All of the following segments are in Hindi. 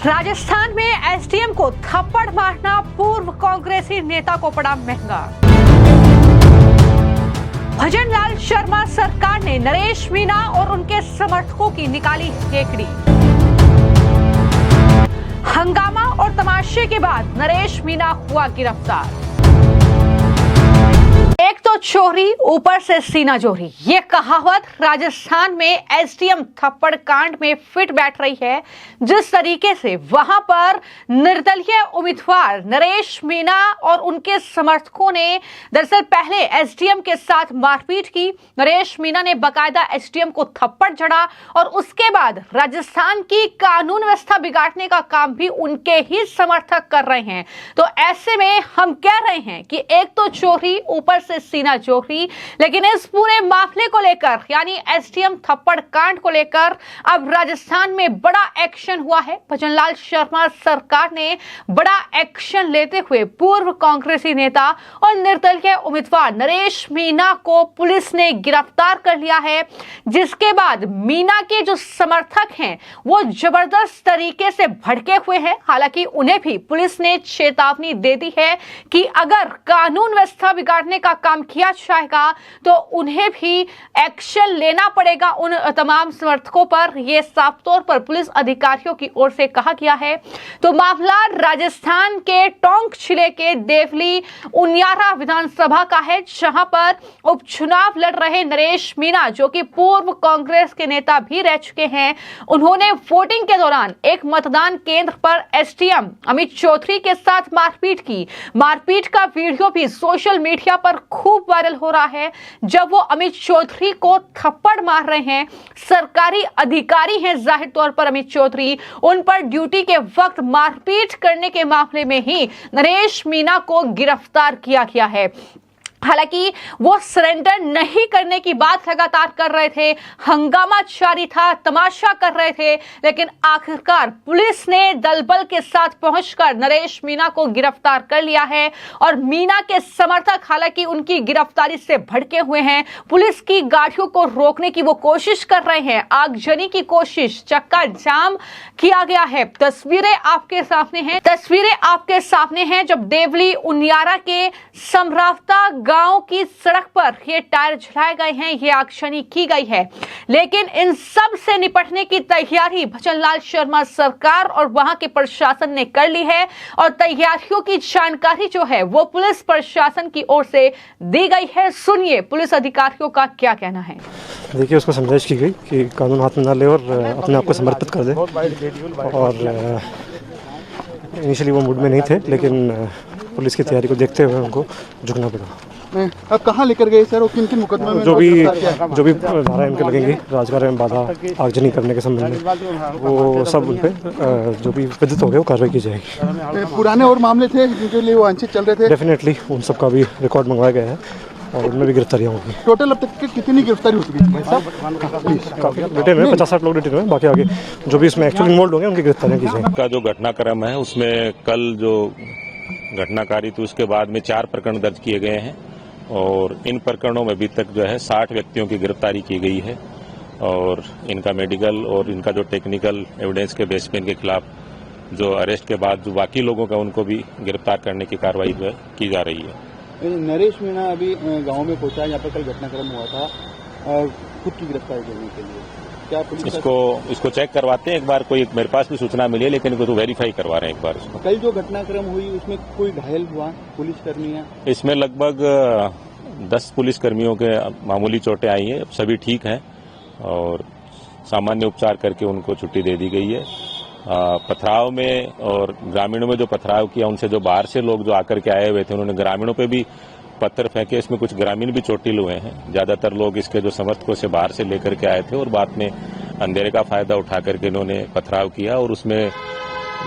राजस्थान में एसडीएम को थप्पड़ मारना पूर्व कांग्रेसी नेता को पड़ा महंगा। भजनलाल शर्मा सरकार ने नरेश मीणा और उनके समर्थकों की निकाली हेकड़ी। हंगामा और तमाशे के बाद नरेश मीणा हुआ गिरफ्तार। एक तो चोरी ऊपर से सीना जोरी, ये कहावत राजस्थान में एसडीएम थप्पड़ कांड में फिट बैठ रही है। जिस तरीके से वहां पर निर्दलीय उम्मीदवार नरेश मीणा और उनके समर्थकों ने दरअसल पहले एसडीएम के साथ मारपीट की, नरेश मीणा ने बकायदा एसडीएम को थप्पड़ जड़ा और उसके बाद राजस्थान की कानून व्यवस्था बिगाड़ने का काम भी उनके ही समर्थक कर रहे हैं। तो ऐसे में हम कह रहे हैं कि एक तो चोरी ऊपर से सीना चोरी, लेकिन इस पूरे मामले को लेकर यानी एसडीएम थप्पड़ कांड को लेकर अब राजस्थान में बड़ा एक्शन हुआ है। भजनलाल शर्मा सरकार ने बड़ा एक्शन लेते हुए पूर्व कांग्रेसी नेता और निर्दलीय उम्मीदवार नरेश मीणा को पुलिस ने गिरफ्तार कर लिया है, जिसके बाद मीणा के जो समर्थक हैं वो जबरदस्त तरीके से भड़के हुए हैं। हालांकि उन्हें भी पुलिस ने चेतावनी दे दी है कि अगर कानून व्यवस्था बिगाड़ने का काम किया जाएगा तो उन्हें भी एक्शन लेना पड़ेगा उन तमाम समर्थकों पर। यह साफ तौर पर पुलिस अधिकारियों की ओर से कहा गया है। तो मामला राजस्थान के टोंक जिले के देवली उनियारा विधानसभा का है, जहां पर उपचुनाव लड़ रहे नरेश मीणा, जो कि पूर्व कांग्रेस के नेता भी रह चुके हैं, उन्होंने वोटिंग के दौरान एक मतदान केंद्र पर एसडीएम अमित चौधरी के साथ मारपीट की। मारपीट का वीडियो भी सोशल मीडिया पर खूब वायरल हो रहा है, जब वो अमित चौधरी को थप्पड़ मार रहे हैं। सरकारी अधिकारी हैं जाहिर तौर पर अमित चौधरी, उन पर ड्यूटी के वक्त मारपीट करने के मामले में ही नरेश मीणा को गिरफ्तार किया गया है। हालांकि वो सरेंडर नहीं करने की बात लगातार कर रहे थे, हंगामा जारी था, तमाशा कर रहे थे, लेकिन आखिरकार पुलिस ने दलबल के साथ पहुंचकर नरेश मीणा को गिरफ्तार कर लिया है। और मीणा के समर्थक हालांकि उनकी गिरफ्तारी से भड़के हुए हैं, पुलिस की गाड़ियों को रोकने की वो कोशिश कर रहे हैं, आगजनी की कोशिश, चक्का जाम किया गया है। तस्वीरें आपके सामने हैं जब देवली उनियारा के समरावता गांव की सड़क पर ये टायर जलाए गए हैं, ये आगजनी की गई है। लेकिन इन सब से निपटने की तैयारी भजनलाल शर्मा सरकार और वहां के प्रशासन ने कर ली है और तैयारियों की जानकारी जो है वो पुलिस प्रशासन की ओर से दी गई है। सुनिए पुलिस अधिकारियों का क्या कहना है। देखिए, उसको समझाइश की गई कि कानून हाथ में ना ले और अपने आप को समर्पित कर दे। और इनिशियली वो मूड में नहीं थे, लेकिन पुलिस की तैयारी को देखते हुए उनको झुकना पड़ा। अब कहाँ लेकर गए सर और किन किन मुकदमे में? जो भी धारा इनके लगेंगी राजकार्य में बाधा आगजनी करने के संबंध में, वो सब उन पे जो भी विदित हो गए वो कार्रवाई की जाएगी। पुराने और मामले थे जिनके लिए वो वांछित चल रहे थे? डेफिनेटली उन सब का भी रिकॉर्ड मंगवाया गया है और उनमें भी गिरफ्तारियाँ होगी। टोटल अब तक कितनी गिरफ्तारी हो चुकी है? काफी डिटेल में 50-60 लोग डिटेल में, बाकी आगे जो भी इसमें एक्चुअली इन्वॉल्व होंगे उनकी गिरफ्तारियाँ की जाएंगी। का जो घटनाक्रम है उसमें कल जो घटनाकारी थी उसके बाद में 4 प्रकरण दर्ज किए गए हैं और इन प्रकरणों में अभी तक जो है 60 व्यक्तियों की गिरफ्तारी की गई है और इनका मेडिकल और इनका जो टेक्निकल एविडेंस के बेस पे इनके खिलाफ जो अरेस्ट के बाद जो बाकी लोगों का उनको भी गिरफ्तार करने की कार्रवाई जो है की जा रही है। नरेश मीणा अभी गांव में पहुंचा, यहाँ पर कल घटनाक्रम हुआ था, खुद की गिरफ्तारी करने के लिए क्या पुलिस इसको चेक करवाते हैं एक बार। कोई मेरे पास भी सूचना मिली है लेकिन इनको तो वेरीफाई करवा रहे हैं एक बार इसको। कल जो घटनाक्रम हुई उसमें कोई घायल हुआ पुलिसकर्मी है? इसमें लगभग 10 पुलिसकर्मियों के मामूली चोटें आई हैं, सभी ठीक हैं और सामान्य उपचार करके उनको छुट्टी दे दी गई है। पथराव में और ग्रामीणों में जो पथराव किया उनसे जो बाहर से लोग जो आकर के आए हुए थे उन्होंने ग्रामीणों पे भी पत्थर फेंके, इसमें कुछ ग्रामीण भी चोटिल हुए हैं। ज्यादातर लोग इसके जो समर्थकों से बाहर से लेकर के आए थे और बाद में अंधेरे का फायदा उठा करके इन्होंने पथराव किया और उसमें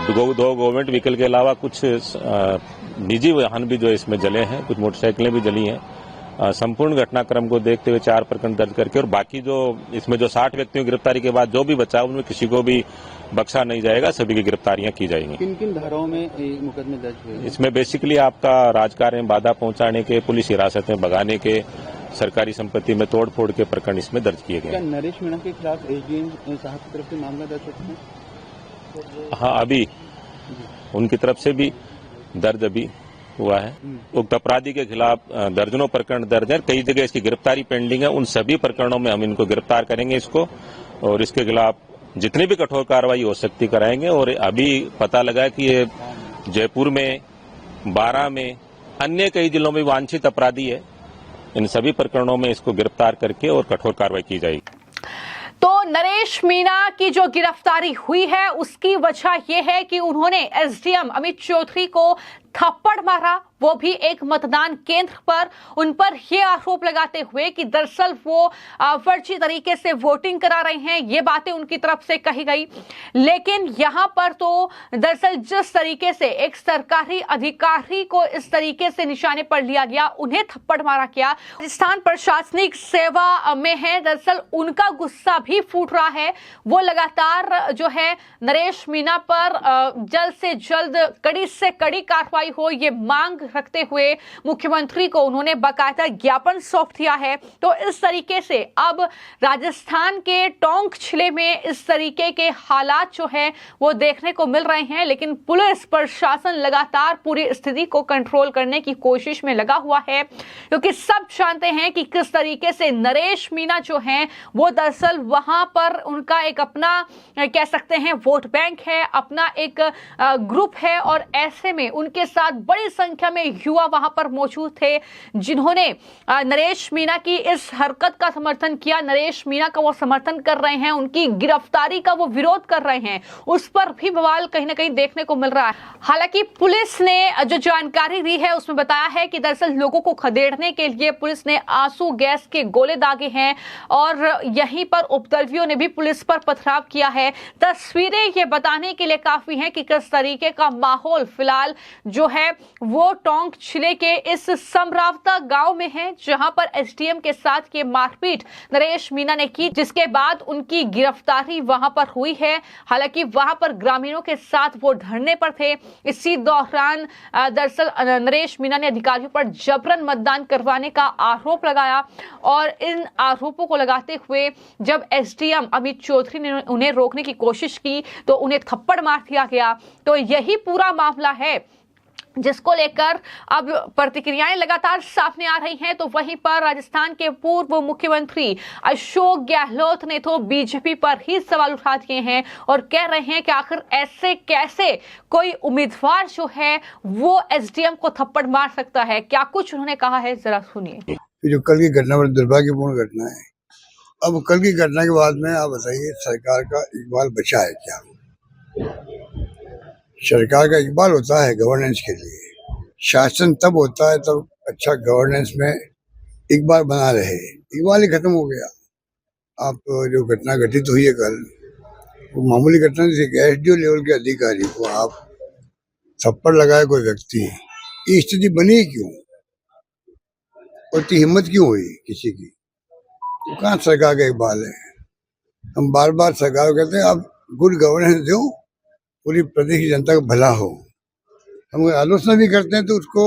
2 गवर्नमेंट व्हीकल के अलावा कुछ निजी वाहन भी जो इसमें जले हैं, कुछ मोटरसाइकिलें भी जली हैं। संपूर्ण घटनाक्रम को देखते हुए 4 प्रकरण दर्ज करके और बाकी जो इसमें जो 60 व्यक्तियों की गिरफ्तारी के बाद जो भी बचा उनमें किसी को भी बख्शा नहीं जाएगा, सभी की गिरफ्तारियां की जाएंगी। किन किन धाराओं में मुकदमे दर्ज हुए? इसमें बेसिकली आपका राजकार्य में बाधा पहुंचाने के, पुलिस हिरासत में भगाने के, सरकारी संपत्ति में तोड़फोड़ के प्रकरण इसमें दर्ज किए गए। क्या नरेश मीणा के खिलाफ एसडीएम साहब की तरफ से मामला दर्ज है? हाँ, अभी उनकी तरफ से भी दर्ज अभी हुआ है। उक्त अपराधी के खिलाफ दर्जनों प्रकरण दर्ज है, कई जगह इसकी गिरफ्तारी पेंडिंग है। उन सभी प्रकरणों में हम इनको गिरफ्तार करेंगे इसको, और इसके खिलाफ जितनी भी कठोर कार्रवाई हो सकती कराएंगे। और अभी पता लगा कि ये जयपुर में, बारां में, अन्य कई जिलों में वांछित अपराधी है। इन सभी प्रकरणों में इसको गिरफ्तार करके और कठोर कार्रवाई की जाएगी। तो नरेश मीणा की जो गिरफ्तारी हुई है उसकी वजह यह है कि उन्होंने एसडीएम अमित चौधरी को थप्पड़ मारा, वो भी एक मतदान केंद्र पर। उन पर यह आरोप लगाते हुए कि दरअसल वो फर्जी तरीके से वोटिंग करा रहे हैं, ये बातें उनकी तरफ से कही गई। लेकिन यहां पर तो दरअसल जिस तरीके से एक सरकारी अधिकारी को इस तरीके से निशाने पर लिया गया, उन्हें थप्पड़ मारा गया, राजस्थान प्रशासनिक सेवा में है, दरअसल उनका गुस्सा भी फूट रहा है। वो लगातार जो है नरेश मीणा पर जल्द से जल्द कड़ी से कड़ी कार्रवाई हो, ये मांग रखते हुए मुख्यमंत्री को उन्होंने बाकायदा ज्ञापन सौंप दिया है। तो इस तरीके से अब राजस्थान के टोंक जिले में इस तरीके के हालात जो है वो देखने को मिल रहे हैं। लेकिन पुलिस प्रशासन लगातार पूरी स्थिति को कंट्रोल करने की कोशिश में लगा हुआ है, क्योंकि सब जानते हैं कि किस तरीके से नरेश मीणा जो हैं वो दरअसल वहां पर उनका एक अपना कह सकते हैं वोट बैंक है, अपना एक ग्रुप है। और ऐसे में उनके साथ बड़ी संख्या में युवा वहां पर मौजूद थे जिन्होंने नरेश मीणा की इस हरकत का समर्थन किया, नरेश मीणा का वो समर्थन कर रहे हैं, उनकी गिरफ्तारी का वो विरोध कर रहे हैं। उस पर भी बवाल कहीं ना कहीं देखने को मिल रहा है। हालांकि पुलिस ने जो जानकारी दी है उसमें बताया है कि दरअसल लोगों को खदेड़ने के लिए पुलिस ने आंसू गैस के गोले दागे हैं और यहीं पर उपद्रवियों ने भी पुलिस पर पथराव किया है। तस्वीरें ये बताने के लिए काफी हैं कि किस तरीके का माहौल फिलहाल जो है वो टोंक जिले के इस समरावता गांव में है, जहां पर एसडीएम के साथ ये मारपीट नरेश मीणा ने की, जिसके बाद उनकी गिरफ्तारी वहां पर हुई है। हालांकि वहां पर ग्रामीणों के साथ वो धरने पर थे। इसी दौरान दरअसल नरेश मीणा ने अधिकारियों पर जबरन मतदान करवाने का आरोप लगाया और इन आरोपों को लगाते हुए जब एसडीएम अमित चौधरी ने उन्हें रोकने की कोशिश की तो उन्हें थप्पड़ मार दिया गया। तो यही पूरा मामला है जिसको लेकर अब प्रतिक्रियाएं लगातार सामने आ रही हैं। तो वहीं पर राजस्थान के पूर्व मुख्यमंत्री अशोक गहलोत ने तो बीजेपी पर ही सवाल उठा दिए हैं और कह रहे हैं कि आखिर ऐसे कैसे कोई उम्मीदवार जो है वो एसडीएम को थप्पड़ मार सकता है। क्या कुछ उन्होंने कहा है, जरा सुनिए। जो कल की घटना बड़ी दुर्भाग्यपूर्ण घटना है। अब कल की घटना के बाद में आप बताइए, सरकार का इकबाल बचा है क्या? सरकार का इकबाल होता है गवर्नेंस के लिए। शासन तब होता है तब अच्छा गवर्नेंस में इकबाल बना रहे। इकबाल ही खत्म हो गया। आप जो घटना घटित हुई है कल, वो मामूली घटना नहीं थी। एसडीओ लेवल के अधिकारी को आप थप्पड़ लगाए कोई व्यक्ति, ये स्थिति बनी क्यों? और इतनी हिम्मत क्यों हुई किसी की? तो कहाँ सरकार का इकबाल है? हम बार बार सरकार को कहते हैं आप गुड गवर्नेंस दो, पूरी प्रदेश की जनता का भला हो। हम आलोचना भी करते हैं तो उसको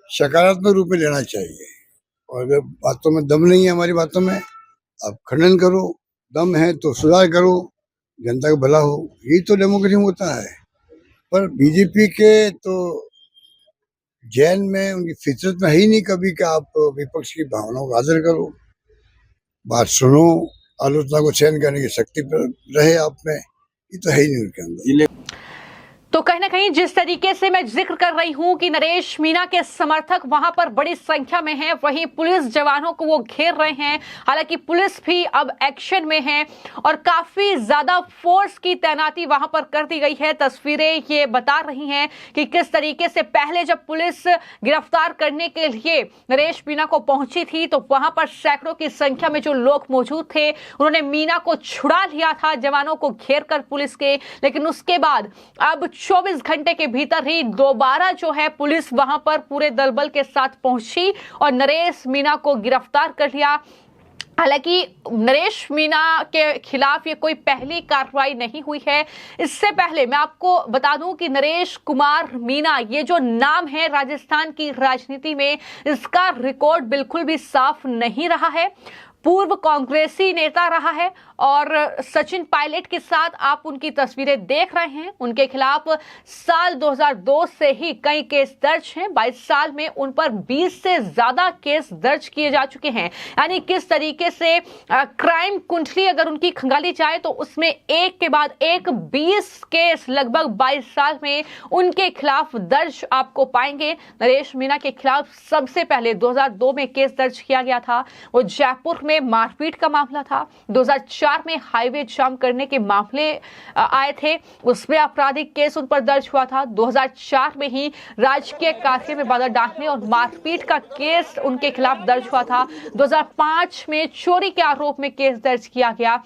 सकारात्मक रूप में लेना चाहिए। और अगर बातों में दम नहीं है, हमारी बातों में, आप खंडन करो, दम है तो सुधार करो, जनता का भला हो। यही तो डेमोक्रेसी में होता है। पर बीजेपी के तो जैन में, उनकी फितरत में है ही नहीं कभी कि आप विपक्ष की भावनाओं का आदर करो, बात सुनो, आलोचना को सहन करने की शक्ति रहे आप में। ये तो है ही नहीं उनके अंदर। तो कहीं ना कहीं जिस तरीके से मैं जिक्र कर रही हूं कि नरेश मीणा के समर्थक वहां पर बड़ी संख्या में हैं, वहीं पुलिस जवानों को वो घेर रहे हैं। हालांकि पुलिस भी अब एक्शन में है और काफी ज्यादा फोर्स की तैनाती वहां पर कर दी गई है। तस्वीरें ये बता रही हैं कि किस तरीके से पहले जब पुलिस गिरफ्तार करने के लिए नरेश मीणा को पहुंची थी तो वहां पर सैकड़ों की संख्या में जो लोग मौजूद थे, उन्होंने मीणा को छुड़ा लिया था जवानों को घेर कर पुलिस के। लेकिन उसके बाद अब 24 घंटे के भीतर ही दोबारा जो है पुलिस वहां पर पूरे दलबल के साथ पहुंची और नरेश मीणा को गिरफ्तार कर लिया। हालांकि नरेश मीणा के खिलाफ ये कोई पहली कार्रवाई नहीं हुई है। इससे पहले मैं आपको बता दूं कि नरेश कुमार मीणा, ये जो नाम है राजस्थान की राजनीति में, इसका रिकॉर्ड बिल्कुल भी साफ नहीं रहा है। पूर्व कांग्रेसी नेता रहा है और सचिन पायलट के साथ आप उनकी तस्वीरें देख रहे हैं। उनके खिलाफ साल 2002 से ही कई केस दर्ज हैं। 22 साल में उन पर 20 से ज्यादा केस दर्ज किए जा चुके हैं। यानी किस तरीके से क्राइम कुंडली अगर उनकी खंगाली जाए तो उसमें एक के बाद एक 20 केस लगभग 22 साल में उनके खिलाफ दर्ज आपको पाएंगे। नरेश मीणा के खिलाफ सबसे पहले 2002 में केस दर्ज किया गया था। वो जयपुर में मारपीट का मामला था। 2004 में हाईवे जाम करने के मामले आए थे, उसमें आपराधिक केस उन पर दर्ज हुआ था। 2004 में ही राजकीय काफिले में बाधा डालने और मारपीट का केस उनके खिलाफ दर्ज हुआ था। 2005 में चोरी के आरोप में केस दर्ज किया गया।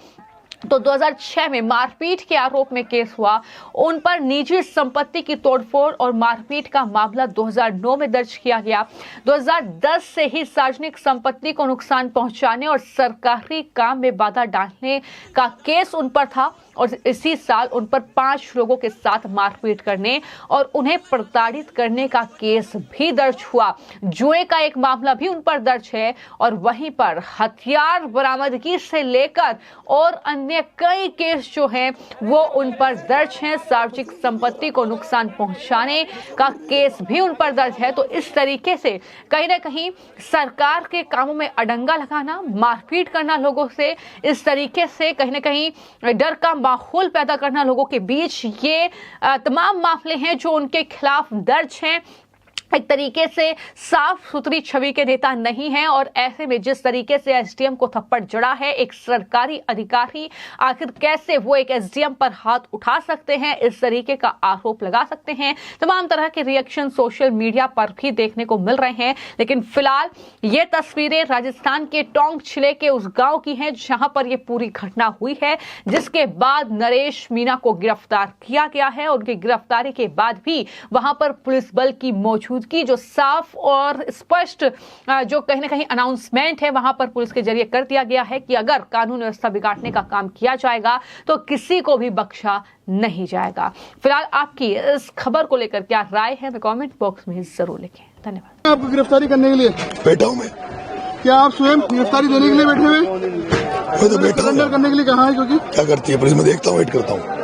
तो 2006 में मारपीट के आरोप में केस हुआ। उन पर निजी संपत्ति की तोड़फोड़ और मारपीट का मामला 2009 में दर्ज किया गया। 2010 से ही सार्वजनिक संपत्ति को नुकसान पहुंचाने और सरकारी काम में बाधा डालने का केस उन पर था और इसी साल उन पर 5 लोगों के साथ मारपीट करने और उन्हें प्रताड़ित करने का केस भी दर्ज हुआ। जुए का एक मामला भी उन पर दर्ज है और वहीं पर हथियार बरामदगी से लेकर और अन्य कई केस जो हैं वो उन पर दर्ज हैं। सार्वजनिक संपत्ति को नुकसान पहुंचाने का केस भी उन पर दर्ज है। तो इस तरीके से कहीं ना कहीं सरकार के कामों में अडंगा लगाना, मारपीट करना लोगों से, इस तरीके से कहीं ना कहीं डर का माहौल पैदा करना लोगों के बीच, ये तमाम मामले हैं जो उनके खिलाफ दर्ज हैं। एक तरीके से साफ सुथरी छवि के नेता नहीं है और ऐसे में जिस तरीके से एसडीएम को थप्पड़ जड़ा है एक सरकारी अधिकारी, आखिर कैसे वो एक एसडीएम पर हाथ उठा सकते हैं, इस तरीके का आरोप लगा सकते हैं। तमाम तरह के रिएक्शन सोशल मीडिया पर भी देखने को मिल रहे हैं। लेकिन फिलहाल ये तस्वीरें राजस्थान के टोंक जिले के उस गांव की हैं जहां पर ये पूरी घटना हुई है, जिसके बाद नरेश मीणा को गिरफ्तार किया गया है। उनकी गिरफ्तारी के बाद भी वहां पर पुलिस बल की मौजूदगी की जो साफ और स्पष्ट जो कहीं ना कहीं अनाउंसमेंट है वहां पर पुलिस के जरिए कर दिया गया है कि अगर कानून व्यवस्था बिगाड़ने का काम किया जाएगा तो किसी को भी बख्शा नहीं जाएगा। फिलहाल आपकी इस खबर को लेकर क्या राय है, कमेंट बॉक्स में जरूर लिखें। धन्यवाद। आपको गिरफ्तारी करने के लिए बैठा हूँ मैं। क्या आप स्वयं गिरफ्तारी देने के लिए बैठे हुए? मैं तो बैठा सरेंडर करने के लिए कहा है? क्योंकि क्या करती है पुलिस, में देखता हूँ, वेट करता हूँ।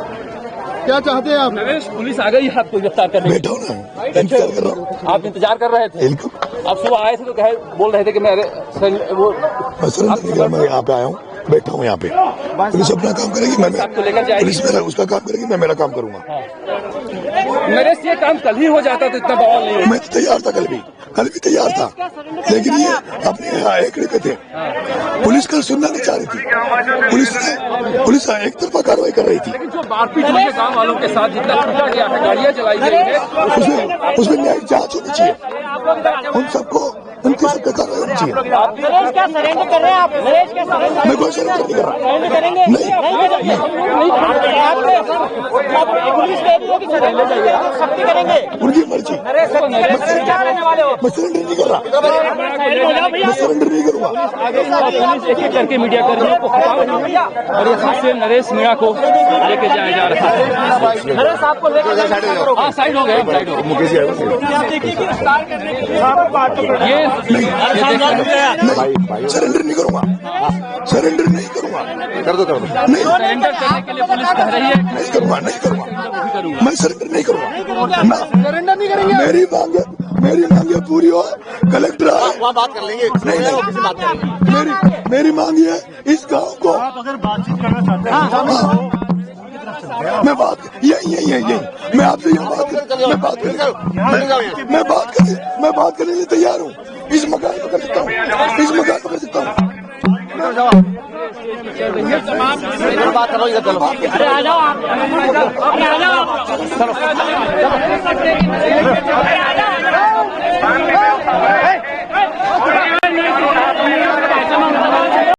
क्या चाहते हैं आप? पुलिस आ गई है आपको गिरफ्तार करने। बैठा हूँ ना, इंतजार कर रहा हूँ। आप इंतजार कर रहे थे? आप सुबह आए थे तो बोल रहे थे कि मैं वो मैं यहाँ पे आया हूँ, बैठा हूँ यहाँ पे। पुलिस अपना काम करेगी, मैं पुलिस मेरा उसका काम करेगी, मैं मेरा काम करूँगा। मेरे से ये काम कल ही हो जाता तो इतना बवाल नहीं। मैं तो तैयार था, कल भी तैयार था, लेकिन ये अपने एकड़े पे थे। पुलिस कल सुनना नहीं चाह रही थी। पुलिस एक तरफा कार्रवाई कर रही थी। जो मारपीट हुई है गाँव वालों के साथ, जितना पीटा गया है, गाड़ियाँ जलाई गई है, उसमें न्यायिक जांच होनी चाहिए। उन सबको उनके सब पे कार्रवाई होनी चाहिए। नरेश क्या सरेंडर कर रहे हैं आप? नरेश क्या सरेंडर? मैं कोई सरेंडर नहीं कर रहा। सरेंडर करेंगे? नहीं। पुलिस कह रही है कि सरेंडर चाहिए, आप सख्ती करेंगे? उनकी मर्जी। नरेश सख्ती करेंगे, क्या करने वाले हो? मैं सरेंडर नहीं कर रहा, मैं सरेंडर नहीं करूँगा। पुलिस एक एक करके मीडिया कर्मियों को हटाओ और यहाँ से नरेश मीणा को लेके जाया जा रहा है। नरेश आपको लेकर साइड हो गए, साइड हो मुकेश गिरफ्तार करने के लिए ये सरेंडर नहीं करूँगा, सरेंडर नहीं करूँगा। कर दो नहीं, सरेंडर करने के लिए पुलिस कह रही है। नहीं करूँगा, मैं सरेंडर नहीं करूँगा। सरेंडर नहीं करेंगे? मेरी मांगे पूरी हो, कलेक्टर आए वहाँ बात कर लेंगे। नहीं, मेरी मांग है इस गांव को। आप अगर बातचीत करना चाहते हैं मैं बात यही मैं आपसे मैं बात करने के लिए तैयार हूँ। इस मकान पर कर सकता हूँ, बात करो इधर, चलो। अरे आ जाओ आप, अरे आ जाओ।